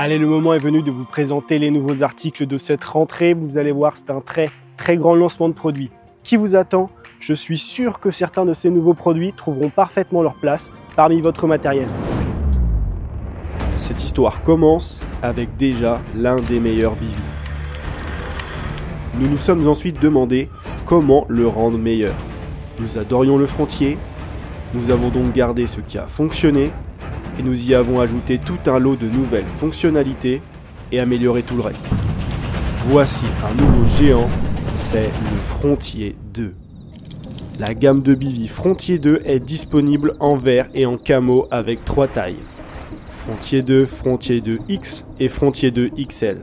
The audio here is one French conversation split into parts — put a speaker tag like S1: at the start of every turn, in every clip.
S1: Allez, le moment est venu de vous présenter les nouveaux articles de cette rentrée. Vous allez voir, c'est un très grand lancement de produits qui vous attend. Je suis sûr que certains de ces nouveaux produits trouveront parfaitement leur place parmi votre matériel.
S2: Cette histoire commence avec déjà l'un des meilleurs Bivy. Nous nous sommes ensuite demandé comment le rendre meilleur. Nous adorions le Frontier, nous avons donc gardé ce qui a fonctionné et nous y avons ajouté tout un lot de nouvelles fonctionnalités et amélioré tout le reste. Voici un nouveau géant, c'est le Frontier 2. La gamme de Bivy Frontier 2 est disponible en vert et en camo avec 3 tailles. Frontier 2, Frontier 2 X et Frontier 2 XL.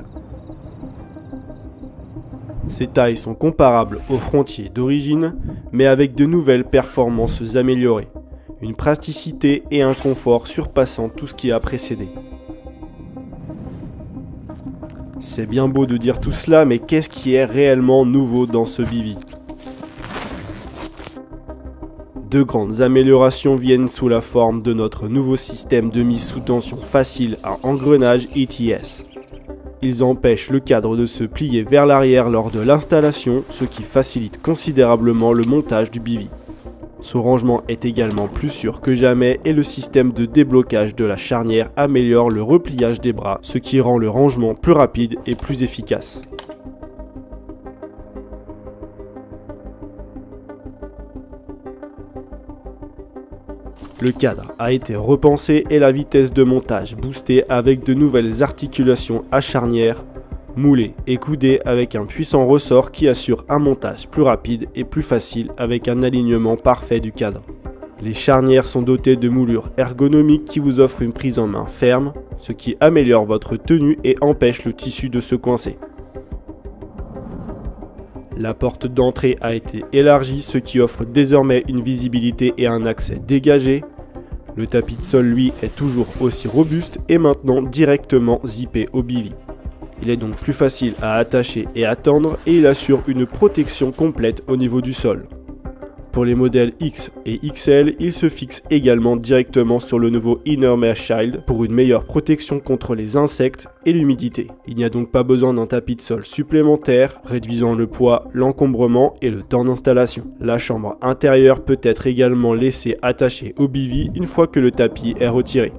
S2: Ces tailles sont comparables aux Frontier d'origine, mais avec de nouvelles performances améliorées, une praticité et un confort surpassant tout ce qui a précédé. C'est bien beau de dire tout cela, mais qu'est-ce qui est réellement nouveau dans ce Bivy ? Deux grandes améliorations viennent sous la forme de notre nouveau système de mise sous tension facile à engrenage ETS. Ils empêchent le cadre de se plier vers l'arrière lors de l'installation, ce qui facilite considérablement le montage du Bivy. Son rangement est également plus sûr que jamais et le système de déblocage de la charnière améliore le repliage des bras, ce qui rend le rangement plus rapide et plus efficace. Le cadre a été repensé et la vitesse de montage boostée avec de nouvelles articulations à charnière, moulées et coudées avec un puissant ressort qui assure un montage plus rapide et plus facile avec un alignement parfait du cadre. Les charnières sont dotées de moulures ergonomiques qui vous offrent une prise en main ferme, ce qui améliore votre tenue et empêche le tissu de se coincer. La porte d'entrée a été élargie, ce qui offre désormais une visibilité et un accès dégagé. Le tapis de sol, lui, est toujours aussi robuste et maintenant directement zippé au Bivy. Il est donc plus facile à attacher et à tendre et il assure une protection complète au niveau du sol. Pour les modèles X et XL, il se fixe également directement sur le nouveau Inner Mesh Shield pour une meilleure protection contre les insectes et l'humidité. Il n'y a donc pas besoin d'un tapis de sol supplémentaire, réduisant le poids, l'encombrement et le temps d'installation. La chambre intérieure peut être également laissée attachée au Bivy une fois que le tapis est retiré.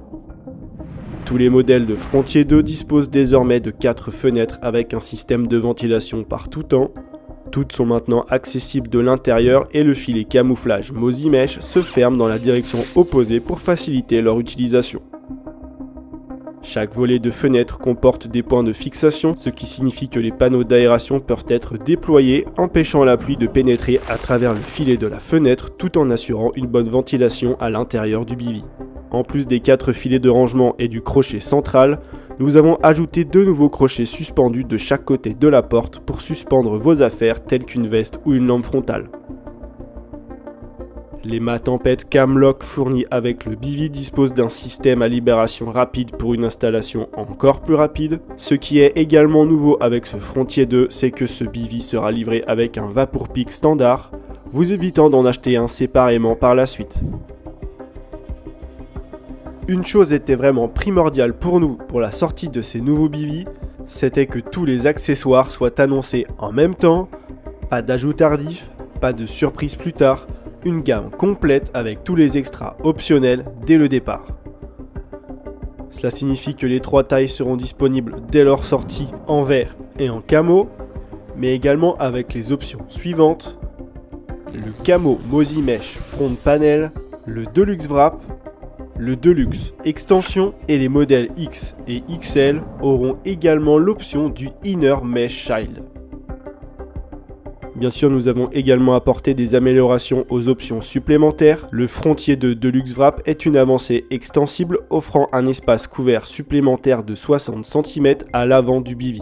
S2: Tous les modèles de Frontier 2 disposent désormais de 4 fenêtres avec un système de ventilation par tout temps. Toutes sont maintenant accessibles de l'intérieur et le filet camouflage Mozy Mesh se ferme dans la direction opposée pour faciliter leur utilisation. Chaque volet de fenêtre comporte des points de fixation, ce qui signifie que les panneaux d'aération peuvent être déployés, empêchant la pluie de pénétrer à travers le filet de la fenêtre tout en assurant une bonne ventilation à l'intérieur du Bivy. En plus des 4 filets de rangement et du crochet central, nous avons ajouté 2 nouveaux crochets suspendus de chaque côté de la porte pour suspendre vos affaires telles qu'une veste ou une lampe frontale. Les mâts tempête Camlock fournis avec le Bivy disposent d'un système à libération rapide pour une installation encore plus rapide. Ce qui est également nouveau avec ce Frontier 2, c'est que ce Bivy sera livré avec un Vaporpick standard, vous évitant d'en acheter un séparément par la suite. Une chose était vraiment primordiale pour nous pour la sortie de ces nouveaux Bivy, c'était que tous les accessoires soient annoncés en même temps, pas d'ajout tardif, pas de surprise plus tard, une gamme complète avec tous les extras optionnels dès le départ. Cela signifie que les 3 tailles seront disponibles dès leur sortie en vert et en camo, mais également avec les options suivantes: le camo Mozy Mesh Front Panel, le Deluxe Wrap, le Deluxe Extension et les modèles X et XL auront également l'option du Inner Mesh Shield. Bien sûr, nous avons également apporté des améliorations aux options supplémentaires. Le Frontier 2 Deluxe Wrap est une avancée extensible offrant un espace couvert supplémentaire de 60 cm à l'avant du Bivy.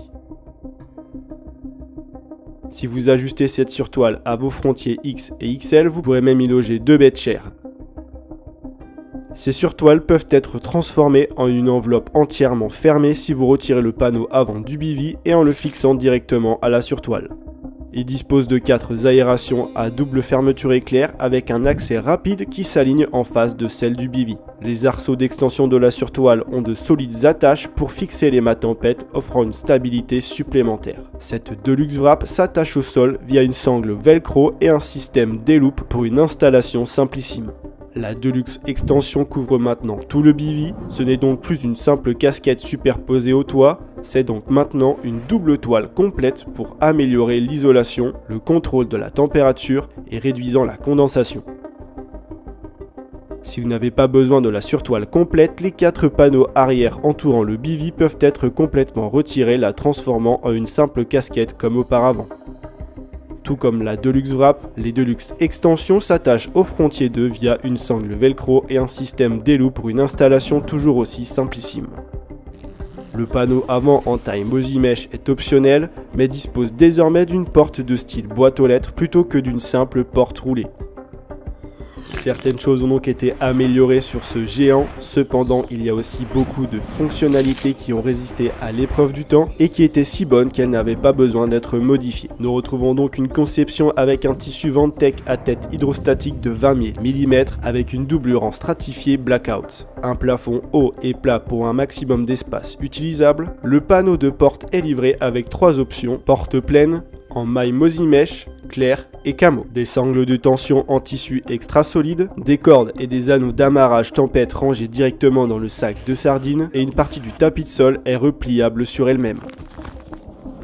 S2: Si vous ajustez cette surtoile à vos Frontiers X et XL, vous pourrez même y loger 2 bed-chairs. Ces surtoiles peuvent être transformées en une enveloppe entièrement fermée si vous retirez le panneau avant du Bivy et en le fixant directement à la surtoile. Il dispose de 4 aérations à double fermeture éclair avec un accès rapide qui s'aligne en face de celle du bivy. Les arceaux d'extension de la surtoile ont de solides attaches pour fixer les mâts tempête, offrant une stabilité supplémentaire. Cette Deluxe Wrap s'attache au sol via une sangle velcro et un système déloupe pour une installation simplissime. La Deluxe Extension couvre maintenant tout le bivy, ce n'est donc plus une simple casquette superposée au toit, c'est donc maintenant une double toile complète pour améliorer l'isolation, le contrôle de la température et réduisant la condensation. Si vous n'avez pas besoin de la surtoile complète, les 4 panneaux arrière entourant le bivy peuvent être complètement retirés, la transformant en une simple casquette comme auparavant. Tout comme la Deluxe Wrap, les Deluxe Extensions s'attachent au frontier 2 via une sangle velcro et un système déloupe pour une installation toujours aussi simplissime. Le panneau avant en taille Mosi Mesh est optionnel, mais dispose désormais d'une porte de style boîte aux lettres plutôt que d'une simple porte roulée. Certaines choses ont donc été améliorées sur ce géant, cependant il y a aussi beaucoup de fonctionnalités qui ont résisté à l'épreuve du temps et qui étaient si bonnes qu'elles n'avaient pas besoin d'être modifiées. Nous retrouvons donc une conception avec un tissu Ventec à tête hydrostatique de 20 mm avec une doublure en stratifié blackout. Un plafond haut et plat pour un maximum d'espace utilisable. Le panneau de porte est livré avec 3 options, porte pleine, en maille Mosi Mesh, clair et camo. Des sangles de tension en tissu extra solide, des cordes et des anneaux d'amarrage tempête rangés directement dans le sac de sardines et une partie du tapis de sol est repliable sur elle-même.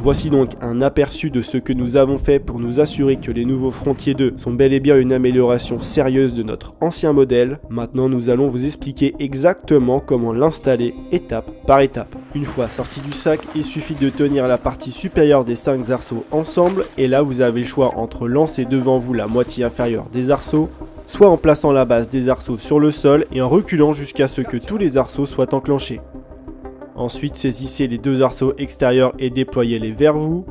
S2: Voici donc un aperçu de ce que nous avons fait pour nous assurer que les nouveaux Frontier 2 sont bel et bien une amélioration sérieuse de notre ancien modèle. Maintenant nous allons vous expliquer exactement comment l'installer étape par étape. Une fois sorti du sac, il suffit de tenir la partie supérieure des 5 arceaux ensemble et là vous avez le choix entre lancer devant vous la moitié inférieure des arceaux, soit en plaçant la base des arceaux sur le sol et en reculant jusqu'à ce que tous les arceaux soient enclenchés. Ensuite, saisissez les 2 arceaux extérieurs et déployez-les vers vous.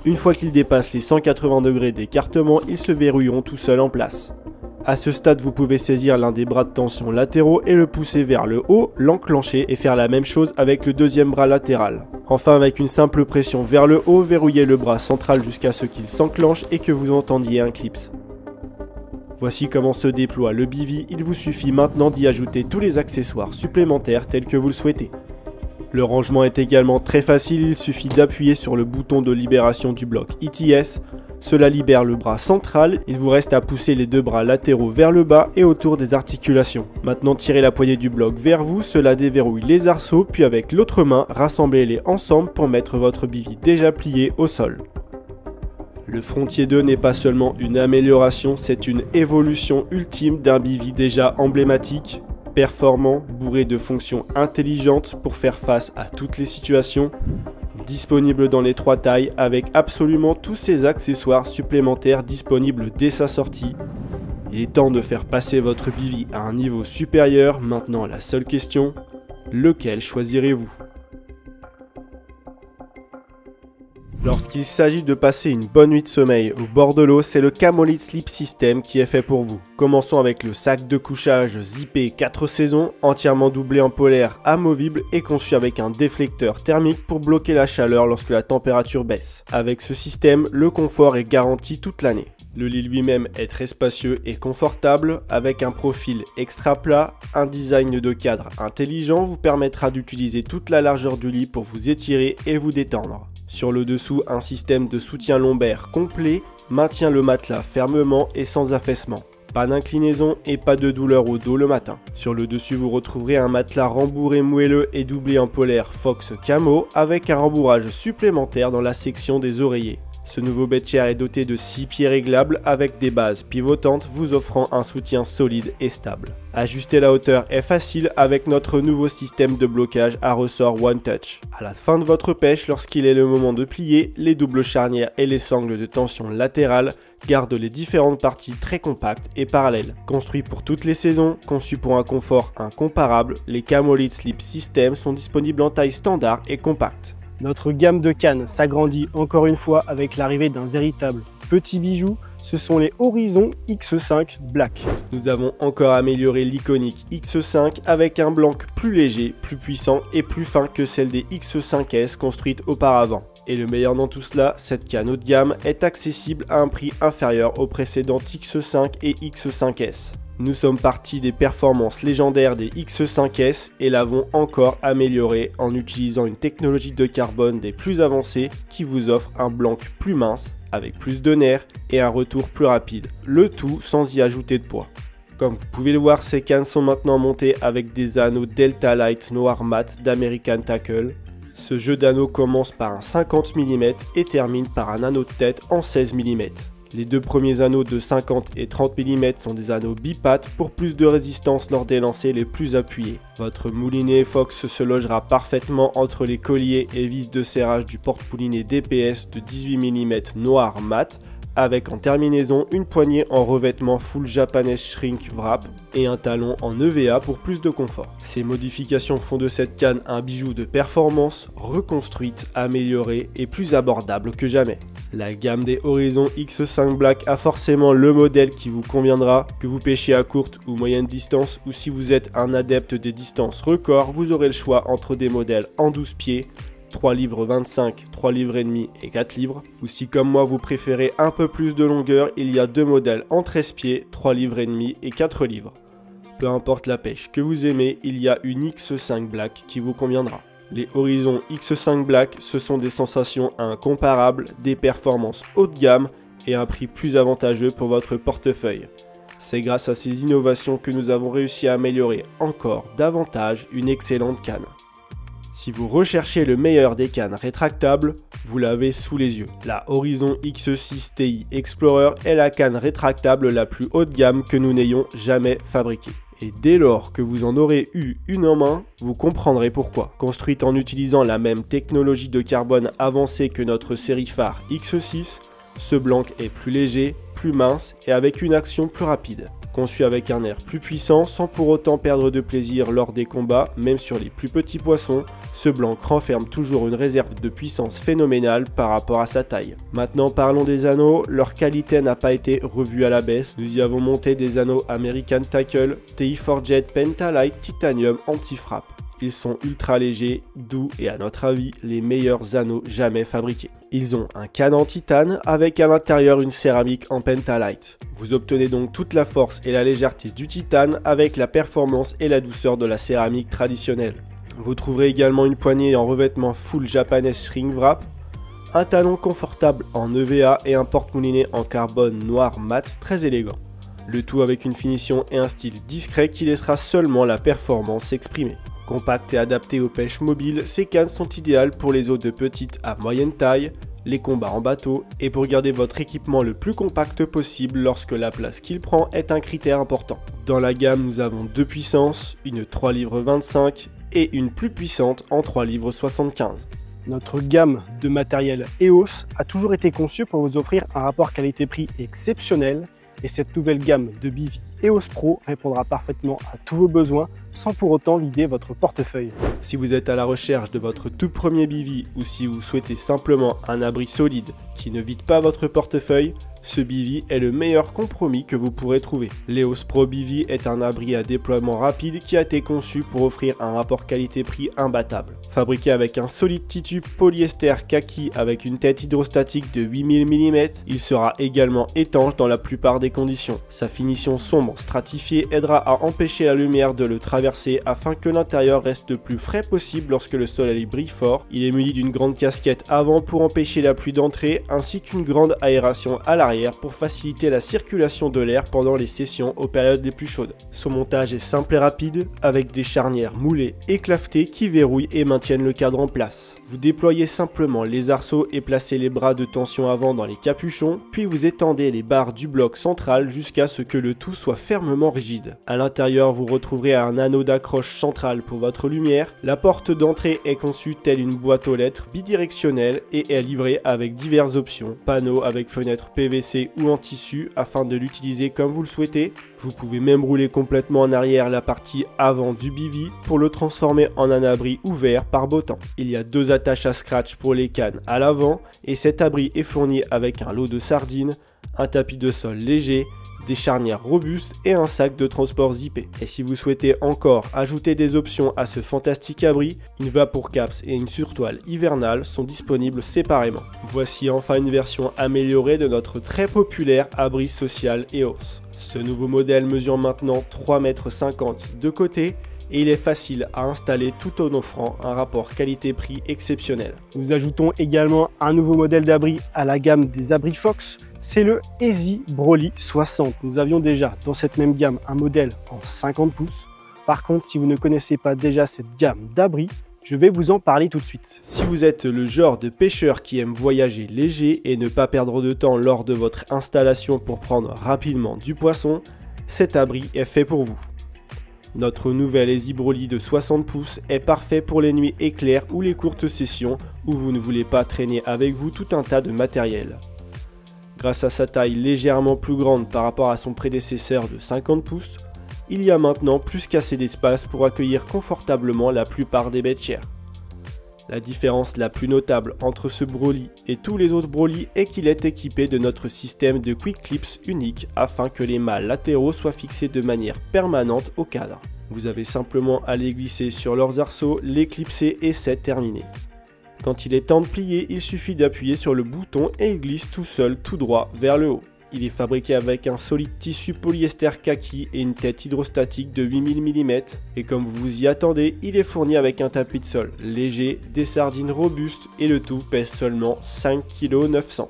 S2: Une fois qu'ils dépassent les 180 degrés d'écartement, ils se verrouilleront tout seuls en place. À ce stade, vous pouvez saisir l'un des bras de tension latéraux et le pousser vers le haut, l'enclencher et faire la même chose avec le deuxième bras latéral. Enfin, avec une simple pression vers le haut, verrouillez le bras central jusqu'à ce qu'il s'enclenche et que vous entendiez un clips. Voici comment se déploie le bivy, il vous suffit maintenant d'y ajouter tous les accessoires supplémentaires tels que vous le souhaitez. Le rangement est également très facile, il suffit d'appuyer sur le bouton de libération du bloc ITS. Cela libère le bras central, il vous reste à pousser les 2 bras latéraux vers le bas et autour des articulations. Maintenant tirez la poignée du bloc vers vous, cela déverrouille les arceaux, puis avec l'autre main, rassemblez-les ensemble pour mettre votre bivy déjà plié au sol. Le Frontier 2 n'est pas seulement une amélioration, c'est une évolution ultime d'un bivy déjà emblématique, performant, bourré de fonctions intelligentes pour faire face à toutes les situations, disponible dans les 3 tailles avec absolument tous ces accessoires supplémentaires disponibles dès sa sortie. Il est temps de faire passer votre bivy à un niveau supérieur, maintenant la seule question, lequel choisirez-vous ? Lorsqu'il s'agit de passer une bonne nuit de sommeil au bord de l'eau, c'est le Camolite Sleep System qui est fait pour vous. Commençons avec le sac de couchage zippé 4 saisons, entièrement doublé en polaire amovible et conçu avec un déflecteur thermique pour bloquer la chaleur lorsque la température baisse. Avec ce système, le confort est garanti toute l'année. Le lit lui-même est très spacieux et confortable, avec un profil extra plat, un design de cadre intelligent vous permettra d'utiliser toute la largeur du lit pour vous étirer et vous détendre. Sur le dessous, un système de soutien lombaire complet maintient le matelas fermement et sans affaissement. Pas d'inclinaison et pas de douleur au dos le matin. Sur le dessus, vous retrouverez un matelas rembourré moelleux et doublé en polaire Fox Camo avec un rembourrage supplémentaire dans la section des oreillers. Ce nouveau beddchair est doté de 6 pieds réglables avec des bases pivotantes vous offrant un soutien solide et stable. Ajuster la hauteur est facile avec notre nouveau système de blocage à ressort One Touch. À la fin de votre pêche, lorsqu'il est le moment de plier, les doubles charnières et les sangles de tension latérales gardent les différentes parties très compactes et parallèles. Construits pour toutes les saisons, conçus pour un confort incomparable, les Camolite Sleep System sont disponibles en taille standard et compacte.
S1: Notre gamme de cannes s'agrandit encore une fois avec l'arrivée d'un véritable petit bijou. ce sont les Horizon X5 Black.
S2: Nous avons encore amélioré l'iconique X5 avec un blanc plus léger, plus puissant et plus fin que celle des X5S construites auparavant. Et le meilleur dans tout cela, cette canne haut de gamme est accessible à un prix inférieur aux précédentes X5 et X5S. Nous sommes partis des performances légendaires des X5S et l'avons encore amélioré en utilisant une technologie de carbone des plus avancées qui vous offre un blanc plus mince, avec plus de nerfs et un retour plus rapide. Le tout sans y ajouter de poids. Comme vous pouvez le voir, ces cannes sont maintenant montées avec des anneaux Delta Light noir mat d'American Tackle. Ce jeu d'anneaux commence par un 50 mm et termine par un anneau de tête en 16 mm. Les deux premiers anneaux de 50 et 30 mm sont des anneaux bipattes pour plus de résistance lors des lancers les plus appuyés. Votre moulinet Fox se logera parfaitement entre les colliers et vis de serrage du porte-moulinet DPS de 18 mm noir mat, avec en terminaison une poignée en revêtement full Japanese Shrink Wrap et un talon en EVA pour plus de confort. Ces modifications font de cette canne un bijou de performance, reconstruite, améliorée et plus abordable que jamais. La gamme des Horizon X5 Black a forcément le modèle qui vous conviendra, que vous pêchiez à courte ou moyenne distance ou si vous êtes un adepte des distances records, vous aurez le choix entre des modèles en 12 pieds, 3 livres 25, 3 livres et demi et 4 livres. Ou si comme moi vous préférez un peu plus de longueur, il y a deux modèles en 13 pieds, 3 livres et demi et 4 livres. Peu importe la pêche que vous aimez, il y a une X5 Black qui vous conviendra. Les Horizon X5 Black, ce sont des sensations incomparables, des performances haut de gamme et un prix plus avantageux pour votre portefeuille. C'est grâce à ces innovations que nous avons réussi à améliorer encore davantage une excellente canne. Si vous recherchez le meilleur des cannes rétractables, vous l'avez sous les yeux. La Horizon X6 TI Explorer est la canne rétractable la plus haut de gamme que nous n'ayons jamais fabriquée. Et dès lors que vous en aurez eu une en main, vous comprendrez pourquoi. Construite en utilisant la même technologie de carbone avancée que notre série phare X6, ce blanc est plus léger, plus mince et avec une action plus rapide. Conçu avec un air plus puissant sans pour autant perdre de plaisir lors des combats, même sur les plus petits poissons, ce blanc renferme toujours une réserve de puissance phénoménale par rapport à sa taille. Maintenant parlons des anneaux, leur qualité n'a pas été revue à la baisse, nous y avons monté des anneaux American Tackle TI Forget Pentalight Titanium Anti-Frappe. Ils sont ultra légers, doux et à notre avis les meilleurs anneaux jamais fabriqués. Ils ont un canon en titane avec à l'intérieur une céramique en Pentalight. Vous obtenez donc toute la force et la légèreté du titane avec la performance et la douceur de la céramique traditionnelle. Vous trouverez également une poignée en revêtement full Japanese Shrink Wrap, un talon confortable en EVA et un porte-moulinet en carbone noir mat très élégant. Le tout avec une finition et un style discret qui laissera seulement la performance s'exprimer. Compactes et adaptées aux pêches mobiles, ces cannes sont idéales pour les eaux de petite à moyenne taille, les combats en bateau et pour garder votre équipement le plus compact possible lorsque la place qu'il prend est un critère important. Dans la gamme, nous avons deux puissances, une 3 livres 25 et une plus puissante en 3 livres 75.
S1: Notre gamme de matériel EOS a toujours été conçue pour vous offrir un rapport qualité-prix exceptionnel et cette nouvelle gamme de bivy EOS Pro répondra parfaitement à tous vos besoins sans pour autant vider votre portefeuille.
S2: Si vous êtes à la recherche de votre tout premier bivy ou si vous souhaitez simplement un abri solide qui ne vide pas votre portefeuille, ce bivy est le meilleur compromis que vous pourrez trouver. L'EOS Pro Bivy est un abri à déploiement rapide qui a été conçu pour offrir un rapport qualité-prix imbattable. Fabriqué avec un solide titube polyester kaki avec une tête hydrostatique de 8000 mm, il sera également étanche dans la plupart des conditions. Sa finition sombre stratifiée aidera à empêcher la lumière de le traverser afin que l'intérieur reste le plus frais possible lorsque le soleil brille fort. Il est muni d'une grande casquette avant pour empêcher la pluie d'entrer ainsi qu'une grande aération à l'arrière pour faciliter la circulation de l'air pendant les sessions aux périodes les plus chaudes. Son montage est simple et rapide avec des charnières moulées et clavetées qui verrouillent et maintiennent le cadre en place. Vous déployez simplement les arceaux et placez les bras de tension avant dans les capuchons, puis vous étendez les barres du bloc central jusqu'à ce que le tout soit fermement rigide. À l'intérieur, vous retrouverez un anneau d'accroche central pour votre lumière. La porte d'entrée est conçue telle une boîte aux lettres bidirectionnelle et est livrée avec diverses options, panneaux avec fenêtres PVC ou en tissu afin de l'utiliser comme vous le souhaitez. Vous pouvez même rouler complètement en arrière la partie avant du bivy pour le transformer en un abri ouvert par beau temps. Il y a deux attaches à scratch pour les cannes à l'avant et cet abri est fourni avec un lot de sardines, un tapis de sol léger, des charnières robustes et un sac de transport zippé. Et si vous souhaitez encore ajouter des options à ce fantastique abri, une Vapor Caps et une surtoile hivernale sont disponibles séparément. Voici enfin une version améliorée de notre très populaire abri social EOS. Ce nouveau modèle mesure maintenant 3,50 m de côté et il est facile à installer tout en offrant un rapport qualité-prix exceptionnel.
S1: Nous ajoutons également un nouveau modèle d'abri à la gamme des abris Fox, c'est le Easy Broly 60. Nous avions déjà dans cette même gamme un modèle en 50 pouces. Par contre, si vous ne connaissez pas déjà cette gamme d'abris, je vais vous en parler tout de suite.
S2: Si vous êtes le genre de pêcheur qui aime voyager léger et ne pas perdre de temps lors de votre installation pour prendre rapidement du poisson, cet abri est fait pour vous. Notre nouvel Easy Broly de 60 pouces est parfait pour les nuits éclaires ou les courtes sessions où vous ne voulez pas traîner avec vous tout un tas de matériel. Grâce à sa taille légèrement plus grande par rapport à son prédécesseur de 50 pouces, il y a maintenant plus qu'assez d'espace pour accueillir confortablement la plupart des bêtes chères. La différence la plus notable entre ce Broly et tous les autres Broly est qu'il est équipé de notre système de Quick Clips unique afin que les mâts latéraux soient fixés de manière permanente au cadre. Vous avez simplement à les glisser sur leurs arceaux, les clipser et c'est terminé. Quand il est temps de plier, il suffit d'appuyer sur le bouton et il glisse tout seul tout droit vers le haut. Il est fabriqué avec un solide tissu polyester kaki et une tête hydrostatique de 8000 mm et comme vous vous y attendez, il est fourni avec un tapis de sol léger, des sardines robustes et le tout pèse seulement 5,9 kg.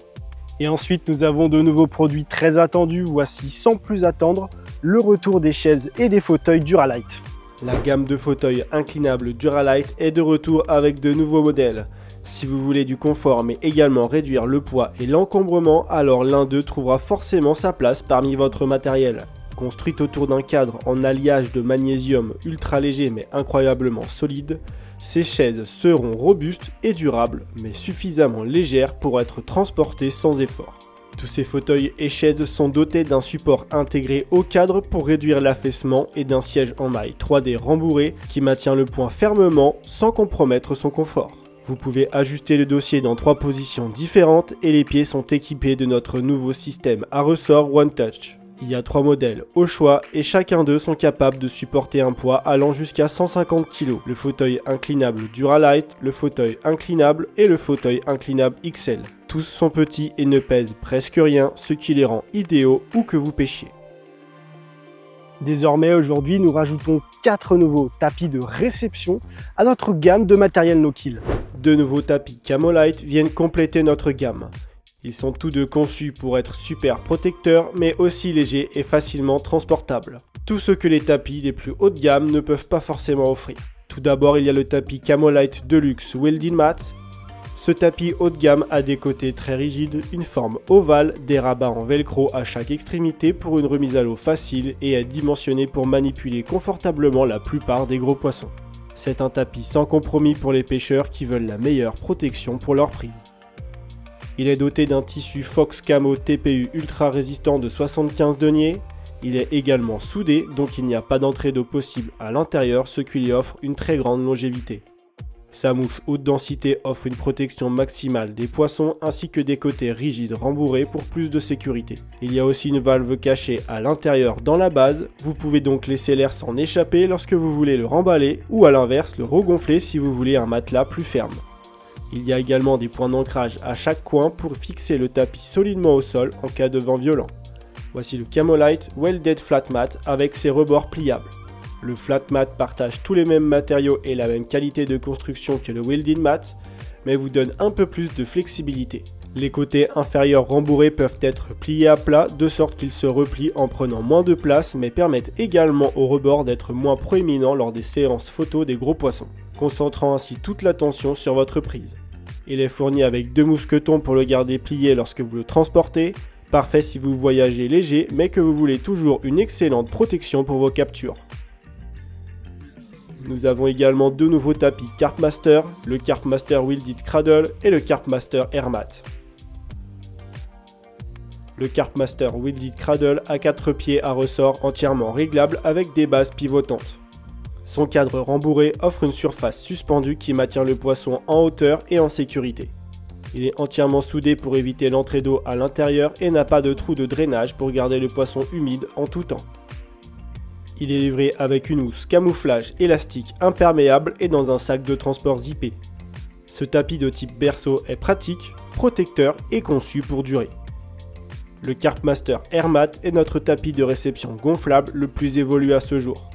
S1: Et ensuite nous avons de nouveaux produits très attendus, voici sans plus attendre le retour des chaises et des fauteuils Duralight.
S2: La gamme de fauteuils inclinables Duralight est de retour avec de nouveaux modèles. Si vous voulez du confort mais également réduire le poids et l'encombrement, alors l'un d'eux trouvera forcément sa place parmi votre matériel. Construite autour d'un cadre en alliage de magnésium ultra léger mais incroyablement solide, ces chaises seront robustes et durables mais suffisamment légères pour être transportées sans effort. Tous ces fauteuils et chaises sont dotés d'un support intégré au cadre pour réduire l'affaissement et d'un siège en maille 3D rembourré qui maintient le poing fermement sans compromettre son confort. Vous pouvez ajuster le dossier dans 3 positions différentes et les pieds sont équipés de notre nouveau système à ressort One Touch. Il y a 3 modèles au choix et chacun d'eux sont capables de supporter un poids allant jusqu'à 150 kg. Le fauteuil inclinable Duralight, le fauteuil inclinable et le fauteuil inclinable XL. Tous sont petits et ne pèsent presque rien, ce qui les rend idéaux où que vous pêchiez.
S1: Désormais, aujourd'hui, nous rajoutons 4 nouveaux tapis de réception à notre gamme de matériel no-kill.
S2: 2 nouveaux tapis Camolite viennent compléter notre gamme. Ils sont tous deux conçus pour être super protecteurs, mais aussi légers et facilement transportables. Tout ce que les tapis les plus haut de gamme ne peuvent pas forcément offrir. Tout d'abord, il y a le tapis Camolite Deluxe Welding Mat. Ce tapis haut de gamme a des côtés très rigides, une forme ovale, des rabats en velcro à chaque extrémité pour une remise à l'eau facile et est dimensionné pour manipuler confortablement la plupart des gros poissons. C'est un tapis sans compromis pour les pêcheurs qui veulent la meilleure protection pour leur prise. Il est doté d'un tissu Fox Camo TPU ultra résistant de 75 deniers. Il est également soudé, donc il n'y a pas d'entrée d'eau possible à l'intérieur, ce qui lui offre une très grande longévité. Sa mousse haute densité offre une protection maximale des poissons ainsi que des côtés rigides rembourrés pour plus de sécurité. Il y a aussi une valve cachée à l'intérieur dans la base, vous pouvez donc laisser l'air s'en échapper lorsque vous voulez le remballer ou à l'inverse le regonfler si vous voulez un matelas plus ferme. Il y a également des points d'ancrage à chaque coin pour fixer le tapis solidement au sol en cas de vent violent. Voici le Camolite Welded Flat Mat avec ses rebords pliables. Le flat mat partage tous les mêmes matériaux et la même qualité de construction que le welding mat, mais vous donne un peu plus de flexibilité. Les côtés inférieurs rembourrés peuvent être pliés à plat de sorte qu'ils se replient en prenant moins de place mais permettent également au rebord d'être moins proéminent lors des séances photos des gros poissons, concentrant ainsi toute l'attention sur votre prise. Il est fourni avec 2 mousquetons pour le garder plié lorsque vous le transportez, parfait si vous voyagez léger mais que vous voulez toujours une excellente protection pour vos captures. Nous avons également 2 nouveaux tapis Carpmaster, le Carpmaster Welded Cradle et le Carpmaster Air Mat. Le Carpmaster Welded Cradle a 4 pieds à ressort entièrement réglables avec des bases pivotantes. Son cadre rembourré offre une surface suspendue qui maintient le poisson en hauteur et en sécurité. Il est entièrement soudé pour éviter l'entrée d'eau à l'intérieur et n'a pas de trou de drainage pour garder le poisson humide en tout temps. Il est livré avec une housse camouflage élastique imperméable et dans un sac de transport zippé. Ce tapis de type berceau est pratique, protecteur et conçu pour durer. Le Carpmaster Airmat est notre tapis de réception gonflable le plus évolué à ce jour.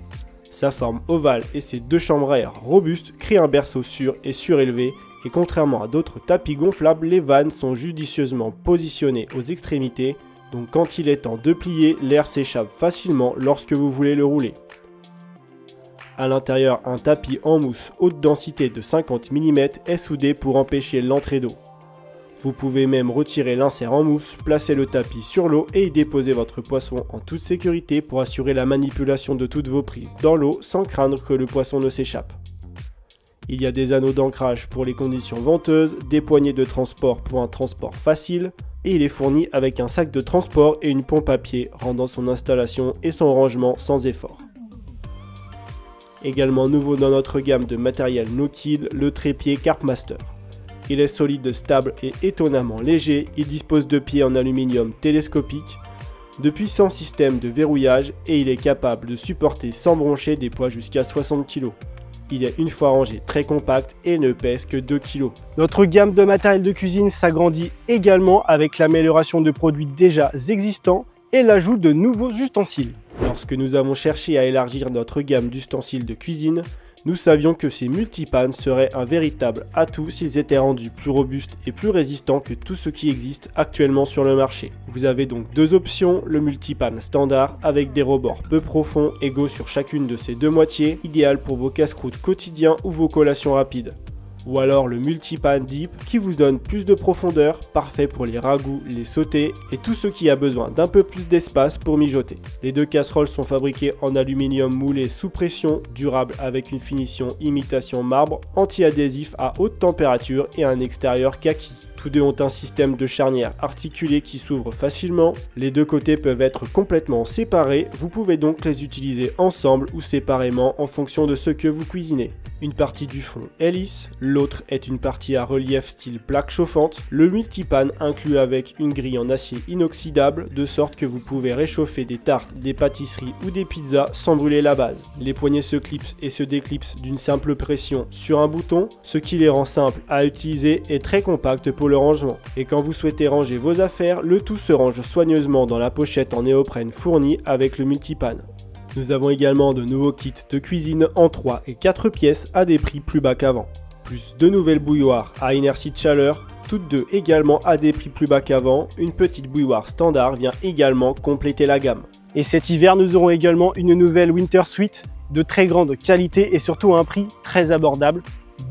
S2: Sa forme ovale et ses deux chambres à air robustes créent un berceau sûr et surélevé et contrairement à d'autres tapis gonflables, les vannes sont judicieusement positionnées aux extrémités, donc quand il est temps de plier, l'air s'échappe facilement lorsque vous voulez le rouler. À l'intérieur, un tapis en mousse haute densité de 50 mm est soudé pour empêcher l'entrée d'eau. Vous pouvez même retirer l'insert en mousse, placer le tapis sur l'eau et y déposer votre poisson en toute sécurité pour assurer la manipulation de toutes vos prises dans l'eau sans craindre que le poisson ne s'échappe. Il y a des anneaux d'ancrage pour les conditions venteuses, des poignées de transport pour un transport facile, et il est fourni avec un sac de transport et une pompe à pied, rendant son installation et son rangement sans effort. Également nouveau dans notre gamme de matériel no-kill, le trépied Carpmaster. Il est solide, stable et étonnamment léger, il dispose de pieds en aluminium télescopique, de puissants systèmes de verrouillage et il est capable de supporter sans broncher des poids jusqu'à 60 kg. Il est une fois rangé très compact et ne pèse que 2 kg.
S1: Notre gamme de matériel de cuisine s'agrandit également avec l'amélioration de produits déjà existants et l'ajout de nouveaux ustensiles.
S2: Lorsque nous avons cherché à élargir notre gamme d'ustensiles de cuisine, nous savions que ces multipanes seraient un véritable atout s'ils étaient rendus plus robustes et plus résistants que tout ce qui existe actuellement sur le marché. Vous avez donc deux options, le multipane standard avec des rebords peu profonds égaux sur chacune de ses deux moitiés, idéal pour vos casse-croûtes quotidiens ou vos collations rapides. Ou alors le multipane deep qui vous donne plus de profondeur, parfait pour les ragoûts, les sautés et tout ce qui a besoin d'un peu plus d'espace pour mijoter. Les deux casseroles sont fabriquées en aluminium moulé sous pression, durable avec une finition imitation marbre, anti-adhésif à haute température et un extérieur kaki. Tous deux ont un système de charnière articulé qui s'ouvre facilement. Les deux côtés peuvent être complètement séparés, vous pouvez donc les utiliser ensemble ou séparément en fonction de ce que vous cuisinez. Une partie du fond est lisse, l'autre est une partie à relief style plaque chauffante. Le multipane inclut avec une grille en acier inoxydable de sorte que vous pouvez réchauffer des tartes, des pâtisseries ou des pizzas sans brûler la base. Les poignées se clipsent et se déclipsent d'une simple pression sur un bouton, ce qui les rend simples à utiliser et très compacts pour le rangement. Et quand vous souhaitez ranger vos affaires, le tout se range soigneusement dans la pochette en néoprène fournie avec le multipane. Nous avons également de nouveaux kits de cuisine en 3 et 4 pièces à des prix plus bas qu'avant. Plus deux nouvelles bouilloires à inertie de chaleur, toutes deux également à des prix plus bas qu'avant. Une petite bouilloire standard vient également compléter la gamme.
S1: Et cet hiver, nous aurons également une nouvelle Winter Suite de très grande qualité et surtout à un prix très abordable.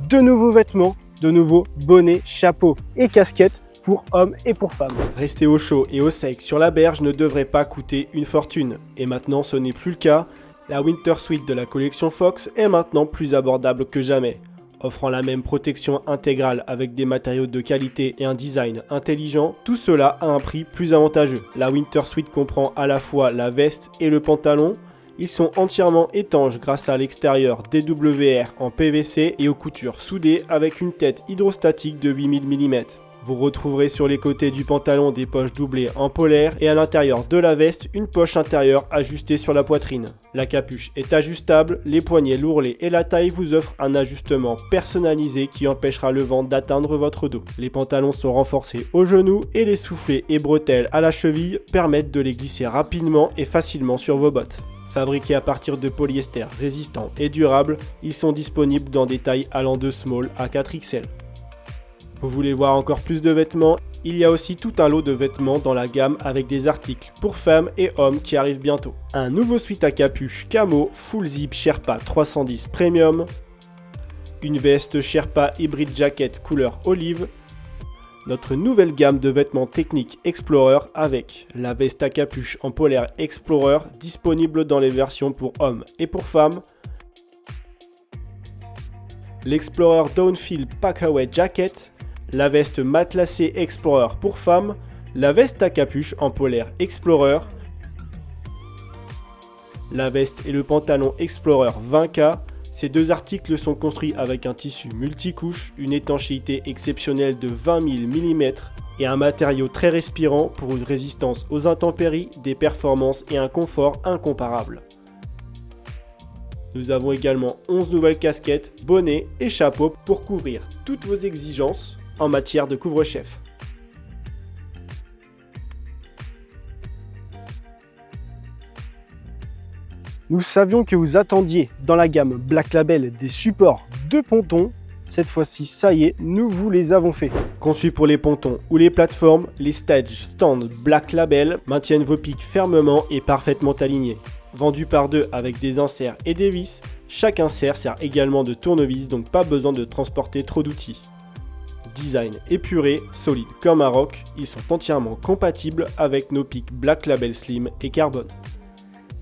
S1: De nouveaux vêtements, de nouveaux bonnets, chapeaux et casquettes pour hommes et pour femmes.
S2: Rester au chaud et au sec sur la berge ne devrait pas coûter une fortune. Et maintenant ce n'est plus le cas. La Winter Suite de la collection Fox est maintenant plus abordable que jamais. Offrant la même protection intégrale avec des matériaux de qualité et un design intelligent, tout cela à un prix plus avantageux. La Winter Suite comprend à la fois la veste et le pantalon. Ils sont entièrement étanches grâce à l'extérieur DWR en PVC et aux coutures soudées avec une tête hydrostatique de 8000 mm. Vous retrouverez sur les côtés du pantalon des poches doublées en polaire et à l'intérieur de la veste une poche intérieure ajustée sur la poitrine. La capuche est ajustable, les poignets, l'ourlet et la taille vous offrent un ajustement personnalisé qui empêchera le vent d'atteindre votre dos. Les pantalons sont renforcés aux genoux et les soufflets et bretelles à la cheville permettent de les glisser rapidement et facilement sur vos bottes. Fabriqués à partir de polyester résistant et durable, ils sont disponibles dans des tailles allant de small à 4XL. Vous voulez voir encore plus de vêtements? Il y a aussi tout un lot de vêtements dans la gamme avec des articles pour femmes et hommes qui arrivent bientôt. Un nouveau sweat à capuche camo Full Zip Sherpa 310 Premium, une veste Sherpa Hybrid Jacket couleur olive, notre nouvelle gamme de vêtements techniques Explorer avec la veste à capuche en polaire Explorer disponible dans les versions pour hommes et pour femmes, l'Explorer Downfield Packaway Jacket, la veste matelassée Explorer pour femmes, la veste à capuche en polaire Explorer, la veste et le pantalon Explorer 20K, Ces deux articles sont construits avec un tissu multicouche, une étanchéité exceptionnelle de 20 000 mm et un matériau très respirant pour une résistance aux intempéries, des performances et un confort incomparables. Nous avons également 11 nouvelles casquettes, bonnets et chapeaux pour couvrir toutes vos exigences en matière de couvre-chef.
S1: Nous savions que vous attendiez dans la gamme Black Label des supports de pontons. Cette fois-ci, ça y est, nous vous les avons fait.
S2: Conçus pour les pontons ou les plateformes, les Stage Stand Black Label maintiennent vos pics fermement et parfaitement alignés. Vendus par deux avec des inserts et des vis, chaque insert sert également de tournevis, donc pas besoin de transporter trop d'outils. Design épuré, solide comme un roc, ils sont entièrement compatibles avec nos pics Black Label Slim et Carbone.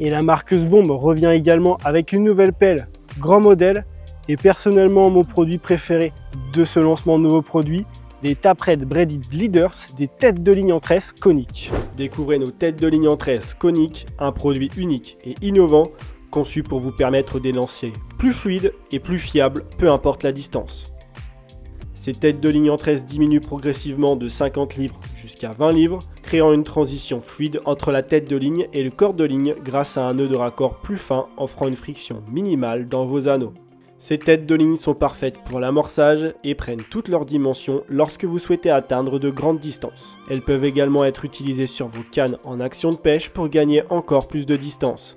S1: Et la marqueuse bombe revient également avec une nouvelle pelle, grand modèle, et personnellement mon produit préféré de ce lancement de nouveaux produits, les Tapred Braided Leaders, des têtes de ligne en tresse coniques.
S2: Découvrez nos têtes de ligne en tresse coniques, un produit unique et innovant, conçu pour vous permettre des lancers plus fluides et plus fiables, peu importe la distance. Ces têtes de ligne en tresse diminuent progressivement de 50 livres jusqu'à 20 livres, créant une transition fluide entre la tête de ligne et le corps de ligne grâce à un nœud de raccord plus fin offrant une friction minimale dans vos anneaux. Ces têtes de ligne sont parfaites pour l'amorçage et prennent toutes leurs dimensions lorsque vous souhaitez atteindre de grandes distances. Elles peuvent également être utilisées sur vos cannes en action de pêche pour gagner encore plus de distance.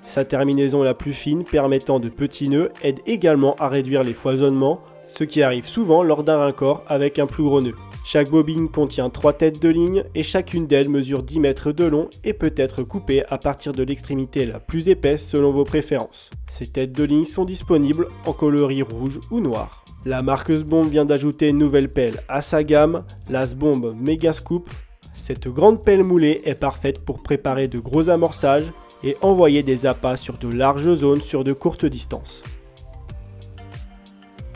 S2: Sa terminaison la plus fine permettant de petits nœuds aide également à réduire les foisonnements, ce qui arrive souvent lors d'un raccord avec un plus gros nœud. Chaque bobine contient 3 têtes de ligne et chacune d'elles mesure 10 mètres de long et peut être coupée à partir de l'extrémité la plus épaisse selon vos préférences. Ces têtes de ligne sont disponibles en coloris rouge ou noir. La marqueuse bombe vient d'ajouter une nouvelle pelle à sa gamme, la S-Bomb Mega Scoop. Cette grande pelle moulée est parfaite pour préparer de gros amorçages et envoyer des appâts sur de larges zones sur de courtes distances.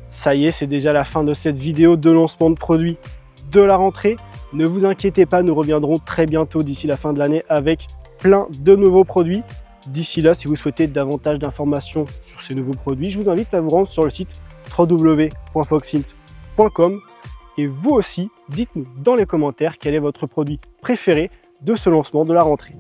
S1: Ça y est, c'est déjà la fin de cette vidéo de lancement de produits de la rentrée. Ne vous inquiétez pas, nous reviendrons très bientôt d'ici la fin de l'année avec plein de nouveaux produits. D'ici là, si vous souhaitez davantage d'informations sur ces nouveaux produits, je vous invite à vous rendre sur le site www.foxhints.com et vous aussi, dites-nous dans les commentaires quel est votre produit préféré de ce lancement de la rentrée.